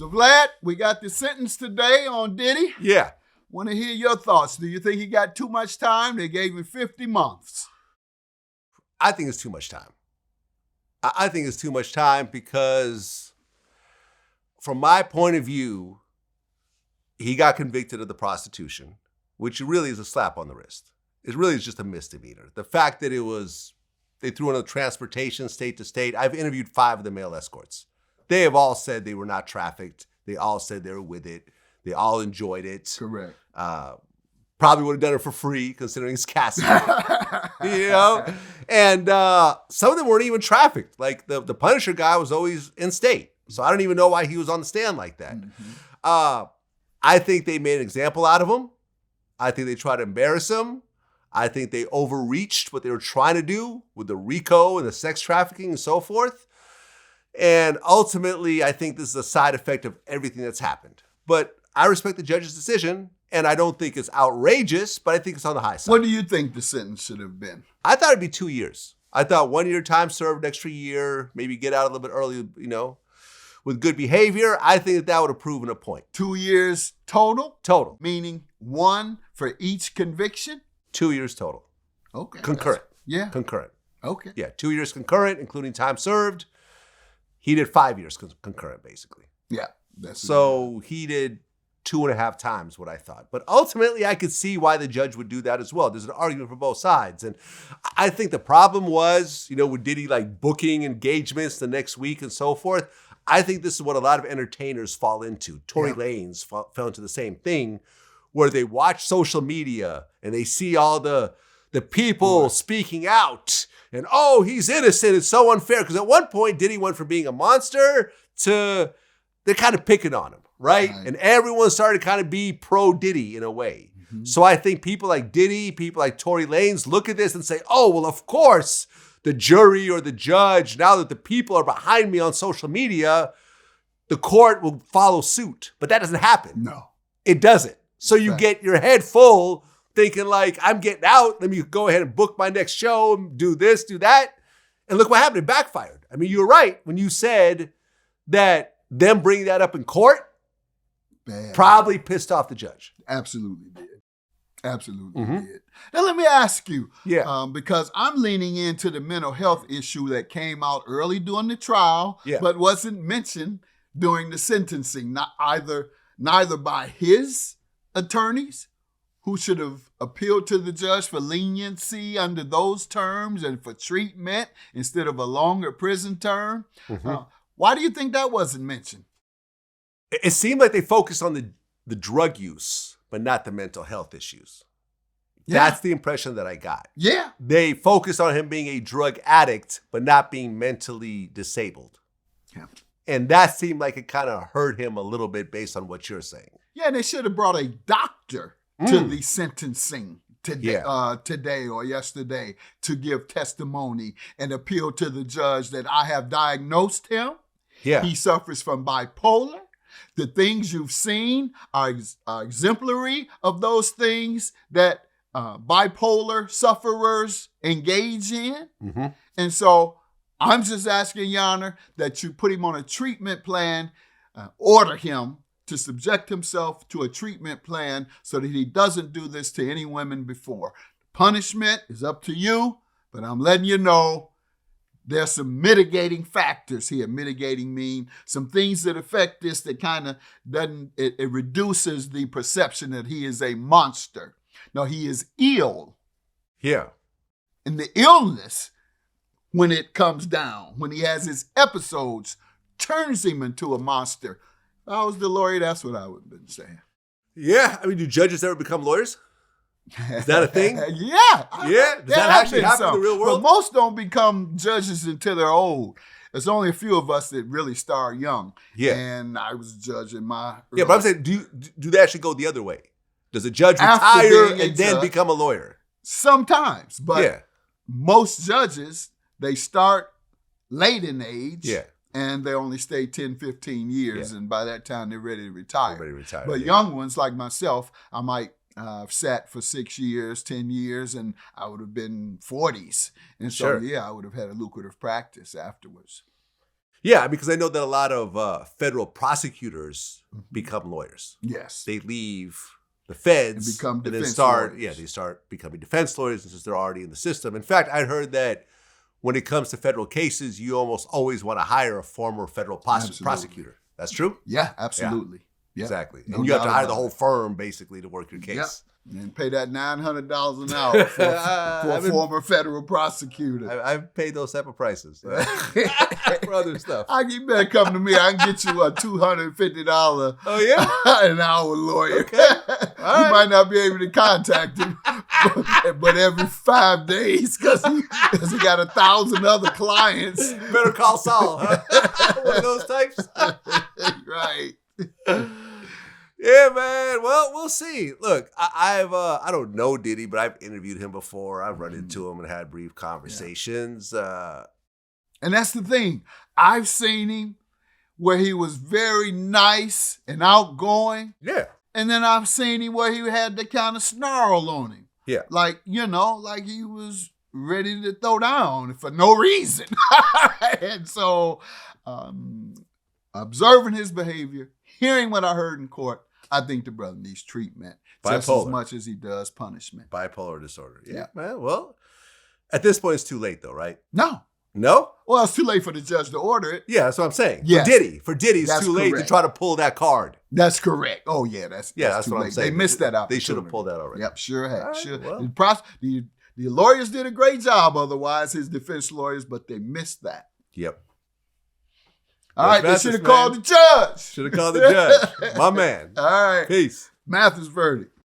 So, Vlad, we got the sentence today on Diddy. Yeah. Want to hear your thoughts. Do you think he got too much time? They gave him 50 months. I think it's too much time. I think it's too much time because from my point of view, he got convicted of the prostitution, which really is a slap on the wrist. It really is just a misdemeanor. The fact that they threw in a transportation state to state. I've interviewed 5 of the male escorts. They have all said they were not trafficked. They all said they were with it. They all enjoyed it. Correct. Probably would have done it for free considering it's casting. And some of them weren't even trafficked. Like the Punisher guy was always in state. So I don't even know why he was on the stand like that. Mm-hmm. I think they made an example out of him. I think they tried to embarrass him. I think they overreached what they were trying to do with the RICO and the sex trafficking and so forth. And ultimately, I think this is a side effect of everything that's happened. But I respect the judge's decision, and I don't think it's outrageous, but I think it's on the high side. What do you think the sentence should have been? I thought it'd be 2 years. I thought 1 year time served, extra year, maybe get out a little bit early, with good behavior. I think that would have proven a point. 2 years total? Total. Meaning 1 for each conviction? 2 years total. Okay. Concurrent. Yeah. Concurrent. Okay. Yeah, 2 years concurrent, including time served. He did 5 years concurrent, basically. Yeah. So he did 2.5 times what I thought. But ultimately, I could see why the judge would do that as well. There's an argument for both sides. And I think the problem was, with Diddy booking engagements the next week and so forth. I think this is what a lot of entertainers fall into. Tory Lanez fell into the same thing, where they watch social media and they see all the people speaking out and, oh, he's innocent. It's so unfair. Because at one point, Diddy went from being a monster to they're kind of picking on him, right? And everyone started to kind of be pro-Diddy in a way. Mm-hmm. So I think people like Diddy, people like Tory Lanez look at this and say, oh, well, of course, the jury or the judge, now that the people are behind me on social media, the court will follow suit. But that doesn't happen. No. It doesn't. So you get your head full thinking I'm getting out. Let me go ahead and book my next show and do this, do that. And look what happened. It backfired. I mean, you were right when you said that them bringing that up in court probably pissed off the judge. Absolutely did. Absolutely did. Now, let me ask you, because I'm leaning into the mental health issue that came out early during the trial, but wasn't mentioned during the sentencing, neither by his attorneys, who should have appealed to the judge for leniency under those terms and for treatment instead of a longer prison term. Mm-hmm. Why do you think that wasn't mentioned? It seemed like they focused on the drug use, but not the mental health issues. Yeah. That's the impression that I got. Yeah. They focused on him being a drug addict, but not being mentally disabled. Yeah. And that seemed like it kind of hurt him a little bit based on what you're saying. Yeah, and they should have brought a doctor to the sentencing today or yesterday to give testimony and appeal to the judge that I have diagnosed him. Yeah. He suffers from bipolar. The things you've seen are exemplary of those things that bipolar sufferers engage in. Mm-hmm. And so I'm just asking, Your Honor, that you put him on a treatment plan, order him to subject himself to a treatment plan so that he doesn't do this to any women before. Punishment is up to you, but I'm letting you know there's some mitigating factors here. Mitigating mean some things that affect this that kind of it reduces the perception that he is a monster. No, he is ill. Yeah. And the illness, when it comes down, when he has his episodes, turns him into a monster. If I was the lawyer, that's what I would have been saying. Yeah. I mean, do judges ever become lawyers? Is that a thing? Yeah. Does that actually happen in the real world? Well, most don't become judges until they're old. There's only a few of us that really start young. Yeah. And I was a judge in my... Yeah, but I'm saying, do they actually go the other way? Does a judge retire and then become a lawyer? Sometimes. But most judges, they start late in age. Yeah. And they only stay 10, 15 years. Yeah. And by that time, they're ready to retire. But young ones like myself, I might have sat for 6 years, 10 years, and I would have been 40s. And so, I would have had a lucrative practice afterwards. Yeah, because I know that a lot of federal prosecutors become lawyers. Yes. They leave the feds And become then defense start, lawyers. they start becoming defense lawyers since they're already in the system. In fact, I heard that when it comes to federal cases, you almost always want to hire a former federal prosecutor. That's true? Yeah, absolutely. Yeah. Exactly. No And you have to doubt hire about the whole it. firm basically to work your case. Yep. And pay that $900 an hour for a former federal prosecutor. I've paid those type of prices for other stuff. You better come to me. I can get you a $250 Oh, yeah? an hour lawyer. Okay. You right. might not be able to contact him, but every 5 days because he got 1,000 other clients. Better call Saul, huh? One of those types. Right. Yeah, man. Well, we'll see. Look, I don't know Diddy, but I've interviewed him before. I've run into him and had brief conversations. And that's the thing. I've seen him where he was very nice and outgoing. Yeah. And then I've seen him where he had the kind of snarl on him. Yeah. Like, like he was ready to throw down for no reason. And so observing his behavior, hearing what I heard in court, I think the brother needs treatment just as much as he does punishment. Bipolar disorder. Yeah. Man. Well, at this point, it's too late, though, right? No. No? Well, it's too late for the judge to order it. Yeah, that's what I'm saying. Yes. For Diddy, it's That's too late correct. to try to pull that card. That's correct. Oh, yeah, that's too what I'm late. saying. They missed that opportunity. They should have pulled that already. Yep, sure have. All right, Sure. well. The lawyers did a great job otherwise, his defense lawyers, but they missed that. Yep. All right, they Mathis, should have man. called the judge. Should have called the judge. My man. All right. Peace. Mathis verdict.